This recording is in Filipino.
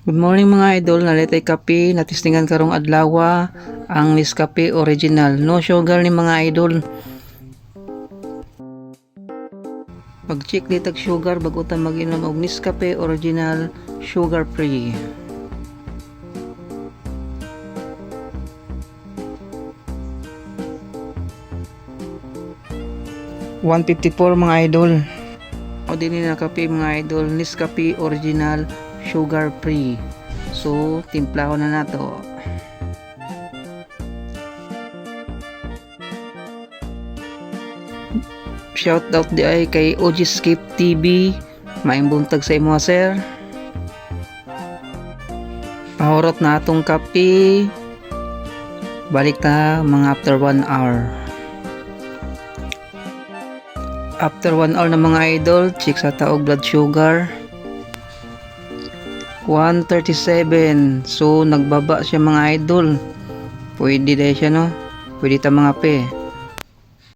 Good morning mga idol, naletay kape, natistingan karong adlawa ang Nescafe Original. No sugar ni mga idol. Pag-check ditag sugar bago ta mag-inom og Nescafe Original Sugar Free. $1.54 mga idol. O din na kape mga idol, Nescafe Original Sugar Free. So, timplaho na nato. Shout out di ay kay OG Skip TV. Maayong buntag sa imo sir. Pahurot na atong kape. Balik ta mga after 1 hour. After 1 hour na mga idol, check sa taog blood sugar. 137. So nagbaba siya mga idol. Pwede dahil siya no. Pwede ta mga pe.